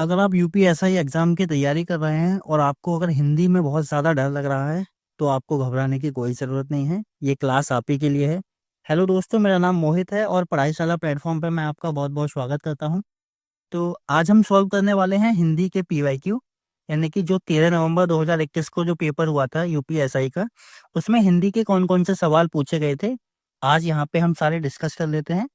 अगर आप UPSI exam की तैयारी कर रहे हैं और आपको अगर हिंदी में बहुत ज़्यादा डर लग रहा है तो आपको घबराने की कोई ज़रूरत नहीं है। ये क्लास आप ही के लिए है। हेलो दोस्तों, मेरा नाम मोहित है और पढ़ाईशाला प्लेटफॉर्म पर मैं आपका बहुत बहुत स्वागत करता हूं। तो आज हम सॉल्व करने वाले हैं हिंदी के पीवाईक्यू, यानी कि जो 13 नवंबर 2021 को जो पेपर हुआ था यूपीएसआई का, उसमें हिंदी के कौन कौन से सवाल पूछे गए थे। आज यहाँ पे हम सारे डिस्कस कर लेते हैं।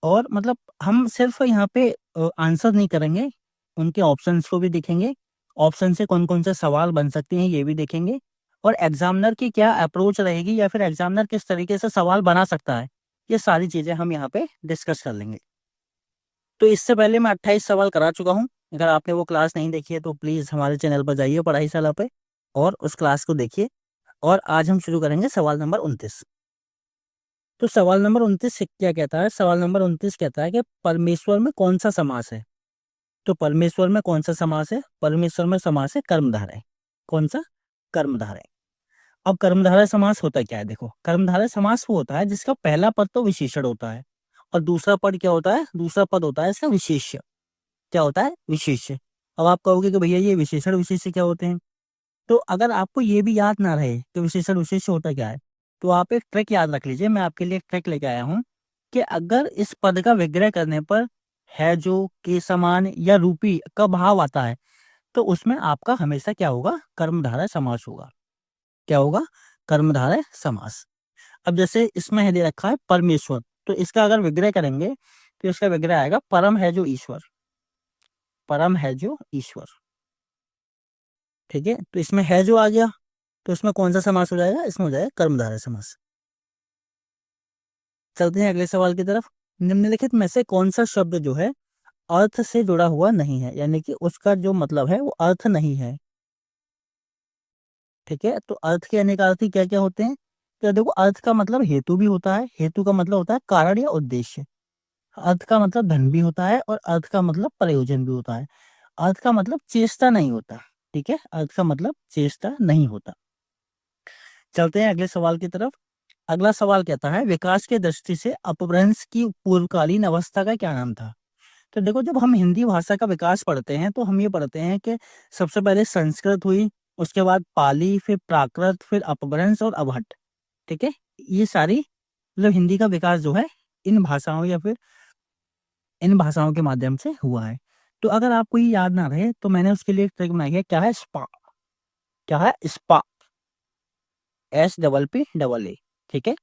और मतलब हम सिर्फ यहाँ पे आंसर नहीं करेंगे, उनके ऑप्शंस को भी देखेंगे। ऑप्शन से कौन कौन से सवाल बन सकते हैं ये भी देखेंगे। और एग्जामिनर की क्या अप्रोच रहेगी या फिर एग्जामिनर किस तरीके से सवाल बना सकता है, ये सारी चीज़ें हम यहाँ पे डिस्कस कर लेंगे। तो इससे पहले मैं 28 सवाल करा चुका हूँ। अगर आपने वो क्लास नहीं देखी है तो प्लीज़ हमारे चैनल पर जाइए पढ़ाईशाला पे और उस क्लास को देखिए। और आज हम शुरू करेंगे सवाल नंबर 29। तो सवाल नंबर 29 क्या कहता है? सवाल नंबर 29 कहता है कि परमेश्वर में कौन सा समास है। तो परमेश्वर में कौन सा समास है? परमेश्वर में समास है कर्मधारय। कौन सा? कर्मधारय। अब कर्मधारय समास होता क्या है? देखो, कर्मधारय समास वो होता है जिसका पहला पद तो विशेषण होता है और दूसरा पद क्या होता है? दूसरा पद होता है इसका विशेष्य। क्या होता है? विशेष्य। अब आप कहोगे कि भैया ये विशेषण विशेष्य क्या होते हैं? तो अगर आपको ये भी याद ना रहे कि विशेषण विशेष्य होता क्या है, तो आप एक ट्रिक याद रख लीजिए। मैं आपके लिए एक ट्रिक लेके आया हूँ कि अगर इस पद का विग्रह करने पर है जो, के समान या रूपी का भाव आता है, तो उसमें आपका हमेशा क्या होगा? कर्मधारय समास होगा। क्या होगा? कर्मधारय समास। अब जैसे इसमें है दे रखा है परमेश्वर, तो इसका अगर विग्रह करेंगे तो इसका विग्रह आएगा परम है जो ईश्वर। परम है जो ईश्वर। ठीक है, तो इसमें है जो आ गया, तो इसमें कौन सा समास हो जाएगा? इसमें हो जाएगा कर्मधारय समास। चलते हैं अगले सवाल की तरफ। निम्नलिखित में से कौन सा शब्द जो है अर्थ से जुड़ा हुआ नहीं है, यानी कि उसका जो मतलब है वो अर्थ नहीं है। ठीक है, तो अर्थ के अनेक अर्थ क्या क्या होते हैं? तो देखो, अर्थ का मतलब हेतु भी होता है, हेतु का मतलब होता है कारण या उद्देश्य। अर्थ का मतलब धन भी होता है और अर्थ का मतलब प्रयोजन भी होता है। अर्थ का मतलब चेष्टा नहीं होता। ठीक है, अर्थ का मतलब चेष्टा नहीं होता। चलते हैं अगले सवाल की तरफ। अगला सवाल कहता है विकास के दृष्टि से अपभ्रंश की पूर्वकालीन अवस्था का क्या नाम था। तो देखो, जब हम हिंदी भाषा का विकास पढ़ते हैं तो हम ये पढ़ते हैं कि सबसे पहले संस्कृत हुई, उसके बाद पाली, फिर प्राकृत, फिर अपभ्रंश और अवहट्ठ। ठीक है, ये सारी मतलब हिंदी का विकास जो है इन भाषाओं या फिर इन भाषाओं के माध्यम से हुआ है। तो अगर आपको ये याद ना रहे तो मैंने उसके लिए एक ट्रिक बनाई है। क्या है? स्पा। क्या है? स्पा। SPPA। ठीक है,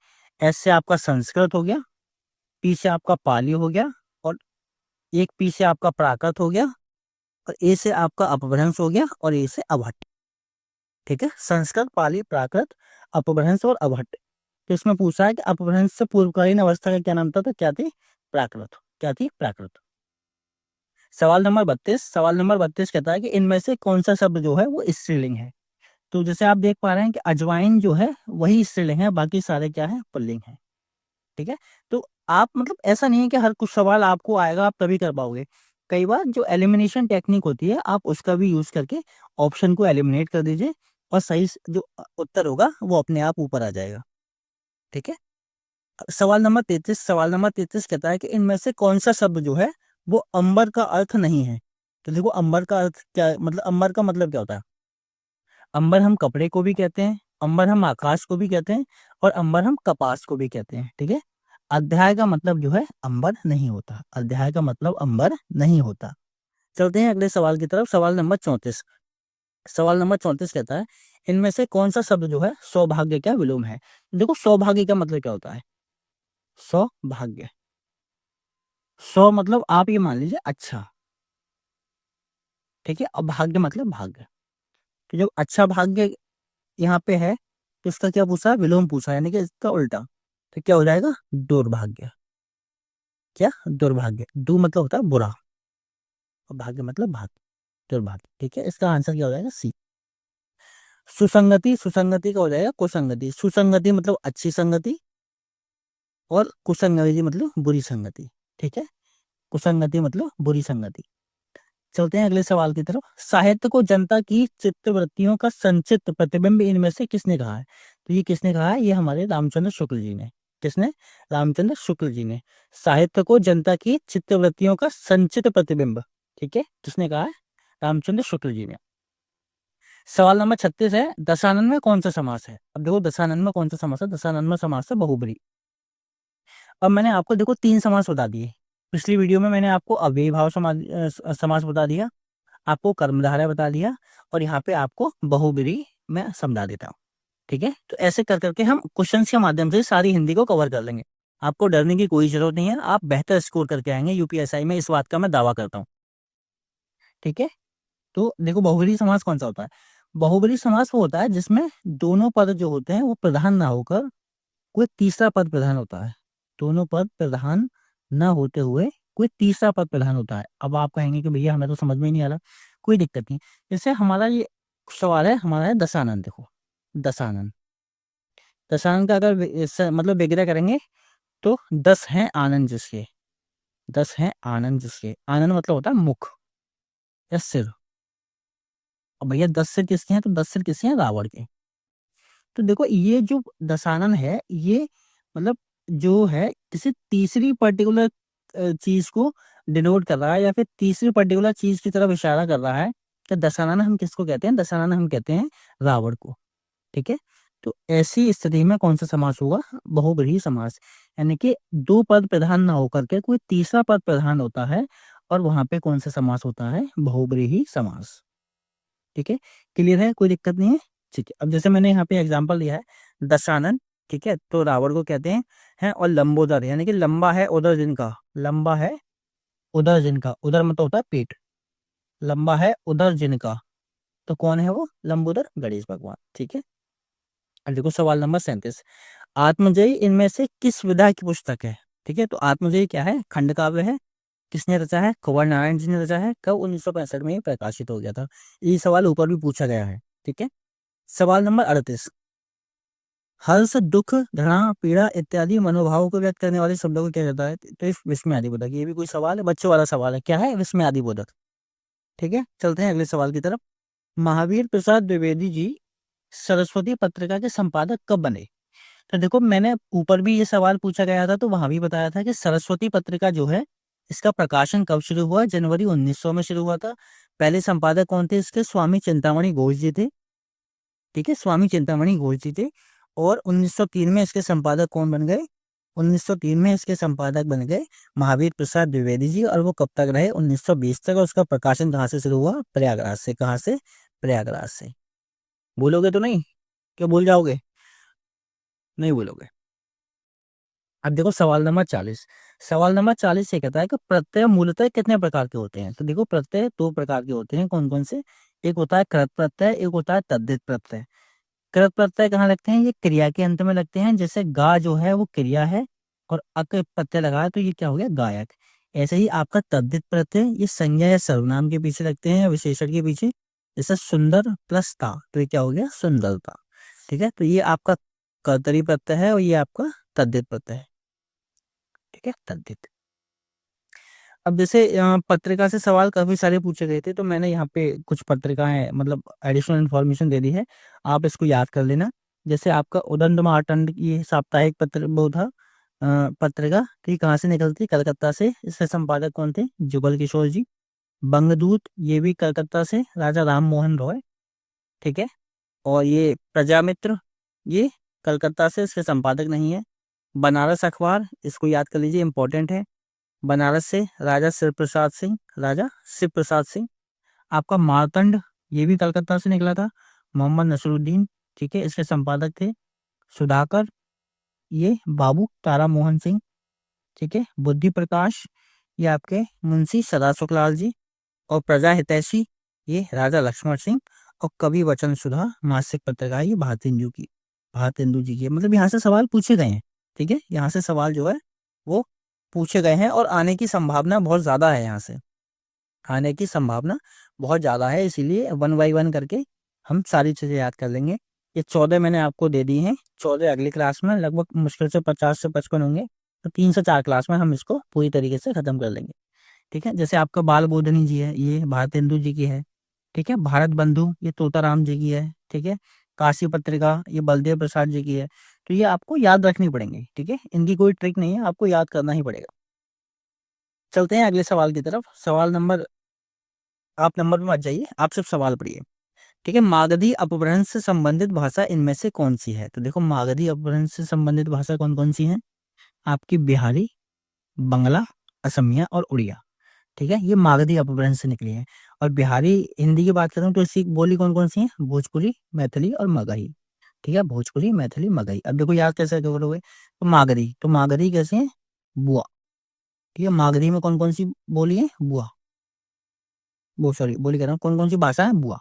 एस से आपका संस्कृत हो गया, पी से आपका पाली हो गया, और एक पी से आपका प्राकृत हो गया, और ए से आपका अपभ्रंश हो गया, और ए से अवहट्ठ। ठीक है, संस्कृत, पाली, प्राकृत, अपभ्रंश और अवहट्ठ। तो इसमें पूछा है कि अपभ्रंश से पूर्वकालीन अवस्था का क्या नाम था? तो क्या थी? प्राकृत। क्या थी? प्राकृत। सवाल नंबर 32। सवाल नंबर 32 कहता है कि इनमें से कौन सा शब्द जो है वो स्त्रीलिंग है। तो जैसे आप देख पा रहे हैं कि अजवाइन जो है वही स्त्रीलिंग है, बाकी सारे क्या है? पुल्लिंग है। ठीक है, तो आप मतलब ऐसा नहीं है कि हर कुछ सवाल आपको आएगा आप तभी कर पाओगे। कई बार जो एलिमिनेशन टेक्निक होती है आप उसका भी यूज करके ऑप्शन को एलिमिनेट कर दीजिए और सही जो उत्तर होगा वो अपने आप ऊपर आ जाएगा। ठीक है, सवाल नंबर 33। सवाल नंबर 33 कहता है कि इनमें से कौन सा शब्द जो है वो अंबर का अर्थ नहीं है। तो देखो, अंबर का अर्थ क्या मतलब, अंबर का मतलब क्या होता है? अंबर हम कपड़े को भी कहते हैं, अंबर हम आकाश को भी कहते हैं, और अंबर हम कपास को भी कहते हैं। ठीक है, अध्याय का मतलब जो है अंबर नहीं होता। अध्याय का मतलब अंबर नहीं होता। चलते हैं अगले सवाल की तरफ। सवाल नंबर 34। सवाल नंबर 34 कहता है इनमें से कौन सा शब्द जो है सौभाग्य का विलोम है। देखो, सौभाग्य का मतलब क्या होता है? सौभाग्य। सौ मतलब आप ये मान लीजिए अच्छा। ठीक है, और भाग्य मतलब भाग्य। तो जब अच्छा भाग्य यहाँ पे है तो इसका क्या पूछा है? विलोम पूछा है, यानी कि इसका उल्टा। तो क्या हो जाएगा? दुर्भाग्य। क्या? दुर्भाग्य। दु मतलब होता है बुरा और भाग्य मतलब भाग्य, दुर्भाग्य। ठीक है, इसका आंसर क्या हो जाएगा? सी। सुसंगति। सुसंगति का हो जाएगा कुसंगति। सुसंगति मतलब अच्छी संगति और कुसंगति मतलब बुरी संगति। ठीक है, कुसंगति मतलब बुरी संगति। चलते हैं अगले सवाल की तरफ। साहित्य को जनता की चित्तवृत्तियों का संचित प्रतिबिंब इनमें से किसने कहा है? तो ये किसने कहा है? ये हमारे रामचंद्र शुक्ल जी ने। किसने? रामचंद्र शुक्ल जी ने। साहित्य को जनता की चित्तवृत्तियों का संचित प्रतिबिंब ठीक है, किसने कहा है? रामचंद्र शुक्ल जी ने। सवाल नंबर 36 है, दशानन में कौन सा समास है? अब देखो दशानन में कौन सा समास है, दशानन में समास है बहुब्री। अब मैंने आपको देखो 3 समास बता दिए। पिछली वीडियो में मैंने आपको अव्ययीभाव समास बता दिया, आपको कर्मधारय बता दिया, और यहाँ पे आपको बहुब्री मैं समझा देता हूँ। ठीक है, तो ऐसे कर करके हम क्वेश्चंस के माध्यम से सारी हिंदी को कवर कर लेंगे। आपको डरने की कोई जरूरत नहीं है, आप बेहतर स्कोर करके आएंगे यूपीएसआई में, इस बात का मैं दावा करता हूँ। ठीक है, तो देखो बहुब्री समास कौन सा होता है? बहुब्री समास वो होता है जिसमें दोनों पद जो होते हैं वो प्रधान ना होकर कोई तीसरा पद प्रधान होता है। दोनों पद प्रधान ना होते हुए कोई तीसरा पद प्रधान होता है। अब आप कहेंगे कि भैया हमें तो समझ में ही नहीं आ रहा। कोई दिक्कत नहीं। जैसे हमारा ये सवाल है, हमारा है दशानन। देखो दशानन, दशानन का अगर मतलब विग्रह करेंगे तो 10 हैं आनंद जिसके, 10 हैं आनंद जिसके। आनंद मतलब होता है मुख या सिर। अब भैया 10 सिर किसके हैं? तो 10 सिर किसके हैं? रावण के। तो देखो ये जो दशानन है, ये मतलब जो है किसी तीसरी पर्टिकुलर चीज को डिनोट कर रहा है, या फिर तीसरी पर्टिकुलर चीज की तरफ इशारा कर रहा है। तो दशानन हम किसको कहते हैं? दशानन हम कहते हैं रावण को। ठीक है, तो ऐसी स्थिति में कौन सा समास होगा? बहुब्रीहि समास। यानी कि दो पद प्रधान ना होकर के कोई तीसरा पद प्रधान होता है, और वहां पे कौन सा समास होता है? बहुब्रीहि समास। ठीक है, क्लियर है? कोई दिक्कत नहीं है? ठीक है, अब जैसे मैंने यहाँ पे एग्जांपल दिया है दशानन। ठीक है, तो रावण को कहते हैं और लंबोदर यानी कि लंबा है उदर जिनका, लंबा है उदर जिनका, उदर मतलब होता है पेट, लंबा है उदर जिनका, तो कौन है वो? लंबोदर गणेश भगवान। ठीक है, अब देखो सवाल नंबर 37, आत्मजयी इनमें से किस विधा की पुस्तक है? ठीक है, तो आत्मजयी क्या है? खंड काव्य है। किसने रचा है? कुंवर नारायण जी ने रचा है। कब? 1965 में ये प्रकाशित हो गया था। ये सवाल ऊपर भी पूछा गया है। ठीक है, सवाल नंबर 38, हर्ष, दुख, घृणा, पीड़ा इत्यादि मनोभावों को व्यक्त करने वाले शब्दों को क्या कहता है? तो इस विस्मय आदि बोधक। ये भी कोई सवाल है, बच्चों वाला सवाल है। क्या है? विस्मय आदि बोधक। ठीक है, चलते हैं अगले सवाल की तरफ। महावीर प्रसाद द्विवेदी जी सरस्वती पत्रिका के संपादक कब बने? तो देखो मैंने ऊपर भी ये सवाल पूछा गया था, तो वहां भी बताया था कि सरस्वती पत्रिका जो है इसका प्रकाशन कब शुरू हुआ? जनवरी 1900 में शुरू हुआ था। पहले संपादक कौन थे इसके? स्वामी चिंतामणि घोष जी थे। ठीक है, स्वामी चिंतामणि घोष जी थे। और 1903 में इसके संपादक कौन बन गए? 1903 में इसके संपादक बन गए महावीर प्रसाद द्विवेदी जी। और वो कब तक रहे? 1920 तक। और उसका प्रकाशन कहाँ से शुरू हुआ? प्रयागराज से। कहाँ से? प्रयागराज से। बोलोगे तो नहीं? क्या भूल जाओगे? नहीं बोलोगे? अब देखो सवाल नंबर 40। सवाल नंबर 40 ये कहता है कि प्रत्यय मूलतः कितने प्रकार के होते हैं? तो देखो प्रत्यय दो प्रकार के होते हैं। कौन कौन से? एक होता है कृत प्रत्यय, एक होता है तद्धित प्रत्यय। कृत प्रत्यय कहाँ लगते हैं? ये क्रिया के अंत में लगते हैं। जैसे गा जो है वो क्रिया है, और अक प्रत्यय लगाया तो ये क्या हो गया? गायक। ऐसे ही आपका तद्धित प्रत्यय ये संज्ञा या सर्वनाम के पीछे लगते हैं, विशेषण के पीछे। जैसे सुंदर प्लस ता, तो ये क्या हो गया? सुंदरता। ठीक है, तो ये आपका कर्तरी प्रत्यय है, और ये आपका तद्धित प्रत्यय है। ठीक है, तद्धित। अब जैसे पत्रिका से सवाल काफी सारे पूछे गए थे, तो मैंने यहाँ पे कुछ पत्रिकाएं मतलब एडिशनल इन्फॉर्मेशन दे दी है। आप इसको याद कर लेना। जैसे आपका उदंड मार्तंड ये साप्ताहिक पत्र वो था पत्रिका, तो ये कहाँ से निकलती? कलकत्ता से। इसके संपादक कौन थे? जुगल किशोर जी। बंगदूत ये भी कलकत्ता से, राजा राम मोहन रॉय। ठीक है, और ये प्रजामित्र ये कलकत्ता से, इसके संपादक नहीं है। बनारस अखबार इसको याद कर लीजिए, इंपॉर्टेंट है। बनारस से राजा शिव प्रसाद सिंह, राजा शिव प्रसाद सिंह। आपका मार्तंड ये भी कलकत्ता से निकला था, मोहम्मद नसरुद्दीन। ठीक है, इसके संपादक थे सुधाकर, ये बाबू तारा मोहन सिंह। ठीक है, बुद्धि प्रकाश ये आपके मुंशी सदा सुखलाल जी। और प्रजा हितैषी ये राजा लक्ष्मण सिंह। और कवि वचन सुधा मासिक पत्रिका ये भारतेंदु की, भारतेंदु जी की। मतलब यहाँ से सवाल पूछे गए हैं। ठीक है, यहाँ से सवाल जो है वो पूछे गए हैं, और आने की संभावना बहुत ज्यादा है। यहाँ से आने की संभावना बहुत ज्यादा है, इसीलिए वन बाई वन करके हम सारी चीजें याद कर लेंगे। ये 14 मैंने आपको दे दी हैं, 14 अगली क्लास में लगभग मुश्किल से 50 से 55 होंगे। तो 3 से 4 क्लास में हम इसको पूरी तरीके से खत्म कर लेंगे। ठीक है, जैसे आपका बाल बोधनी जी है, ये भारतेंदु जी की है। ठीक है, भारत बंधु ये तोताराम जी की है। ठीक है, काशी पत्रिका ये बलदेव प्रसाद जी की है। तो ये आपको याद रखनी पड़ेंगी। ठीक है, इनकी कोई ट्रिक नहीं है, आपको याद करना ही पड़ेगा। चलते हैं अगले सवाल की तरफ। सवाल नंबर आप नंबर पे मत जाइए, आप सिर्फ सवाल पढ़िए। ठीक है, मागधी अपभ्रंश से संबंधित भाषा इनमें से कौन सी है? तो देखो, मागधी अपभ्रंश से संबंधित भाषा कौन कौन सी है? आपकी बिहारी, बंगला, असमिया और उड़िया। ठीक है, ये मागधी अपभ्रंश से निकली है। और बिहारी हिंदी की बात करूँ तो इसकी बोली कौन कौन सी है? भोजपुरी, मैथिली और मगही। ठीक है, भोजपुरी, मैथिली, मगही। अब देखो याद कैसे करोगे? तो मागधी, तो मागधी कैसे है? बुआ। ठीक है, मागधी में कौन कौन सी बोली है? बुआ। वो सॉरी, बोली कह रहा हूँ, कौन कौन सी भाषा है? बुआ।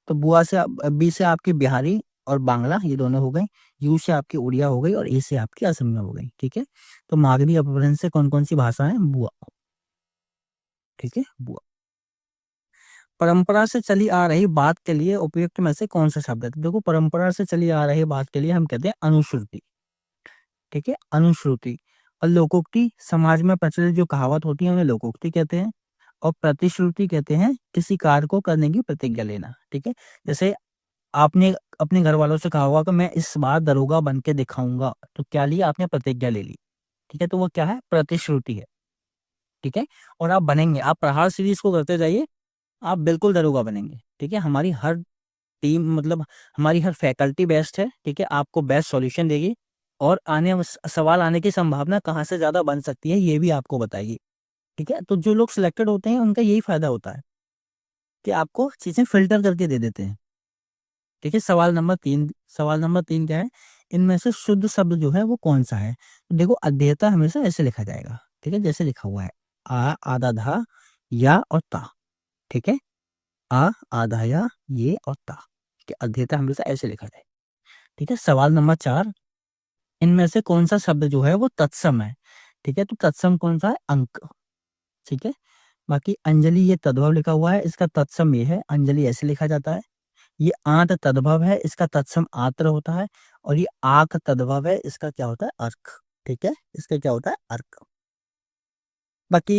तो बुआ से बी से आपकी बिहारी और बांग्ला, ये दोनों हो गए। यू से आपकी उड़िया हो गई और ए से आपकी असमिया हो गई। ठीक है, तो मागधी अपभ्रंश से कौन कौन सी भाषा है? बुआ। ठीक है, बुआ। परंपरा से चली आ रही बात के लिए उपयुक्त में से कौन सा शब्द है? तो देखो, परंपरा से चली आ रही बात के लिए हम कहते हैं अनुश्रुति। ठीक है, अनुश्रुति। और लोकोक्ति, समाज में प्रचलित जो कहावत होती है उन्हें लोकोक्ति कहते हैं। और प्रतिश्रुति कहते हैं किसी कार्य को करने की प्रतिज्ञा लेना। ठीक है, जैसे आपने अपने घर वालों से कहा होगा कि मैं इस बार दरोगा बन के दिखाऊंगा, तो क्या लिया आपने? प्रतिज्ञा ले ली। ठीक है, तो वो क्या है? प्रतिश्रुति है। ठीक है, और आप बनेंगे, आप प्रहार सीरीज को करते जाइए, आप बिल्कुल दरोगा बनेंगे। ठीक है, हमारी हर टीम, मतलब हमारी हर फैकल्टी बेस्ट है। ठीक है, आपको बेस्ट सॉल्यूशन देगी और सवाल आने की संभावना कहाँ से ज्यादा बन सकती है ये भी आपको बताएगी। ठीक है, तो जो लोग सिलेक्टेड होते हैं उनका यही फायदा होता है कि आपको चीजें फिल्टर करके दे देते हैं। ठीक है, सवाल नंबर 3 क्या है? इनमें से शुद्ध शब्द जो है वो कौन सा है? तो देखो, अध्येता हमेशा ऐसे लिखा जाएगा। ठीक है, जैसे लिखा हुआ है, आ आधा धा, या और ता। ठीक है, आ आधा या, ये और ता। ठीक है, अध्येता हमेशा ऐसे लिखा जाए। ठीक है, सवाल नंबर 4, इनमें से कौन सा शब्द जो है वो तत्सम है? ठीक है, तो तत्सम कौन सा है? अंक। ठीक है, बाकी अंजलि, ये तद्भव लिखा हुआ है, इसका तत्सम ये है, अंजलि ऐसे लिखा जाता है। ये आंत तद्भव है, इसका तत्सम आत्र होता है। और ये आक तद्भव है, इसका क्या होता है? अर्क। ठीक है, इसका क्या होता है? अर्क। बाकी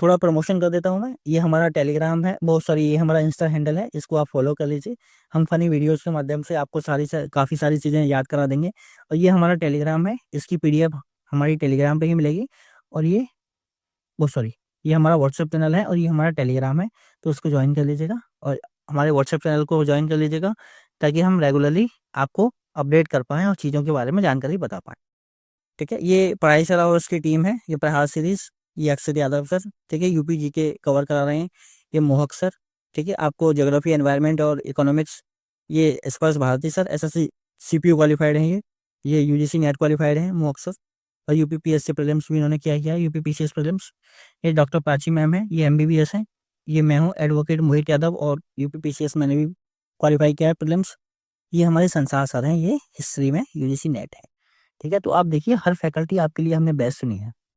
थोड़ा प्रमोशन कर देता हूँ मैं, ये हमारा टेलीग्राम है, बहुत सारी, ये हमारा इंस्टा हैंडल है, इसको आप फॉलो कर लीजिए। हम फनी वीडियोस के माध्यम से आपको काफ़ी सारी चीज़ें याद करा देंगे। और ये हमारा टेलीग्राम है, इसकी पीडीएफ हमारी टेलीग्राम पे ही मिलेगी। और ये, वो सॉरी, ये हमारा व्हाट्सएप चैनल है और ये हमारा टेलीग्राम है, तो उसको ज्वाइन कर लीजिएगा और हमारे व्हाट्सएप चैनल को ज्वाइन कर लीजिएगा, ताकि हम रेगुलरली आपको अपडेट कर पाएँ और चीज़ों के बारे में जानकारी बता पाएँ। ठीक है, ये पढ़ाई सलाह और उसकी टीम है, ये प्रहार सीरीज, ये अक्षर यादव सर। ठीक है, यूपी जी के कवर करा रहे हैं, ये मोहक सर। ठीक है, आपको ज्योग्राफी, एनवायरनमेंट और इकोनॉमिक्स, ये Sparsh Bharti sir, SSC CPU qualified हैं ये यूजीसी नेट क्वालिफाइड हैं मोहक सर। और यूपी पीएससी प्रीलिम्स भी इन्होंने किया है, यूपी पीसीएस प्रीलिम्स। ये डॉक्टर प्राची मैम है, ये एमबीबीएस है। ये मैं हूँ एडवोकेट मोहित यादव, और यूपी पीसीएस मैंने भी क्वालिफाई किया है प्रीलिम्स। ये हमारे संसार सर हैं, ये हिस्ट्री में यूजीसी नेट है। ठीक है, तो आप देखिए, हर फैकल्टी आपके लिए हमने बेस्ट चुनी है।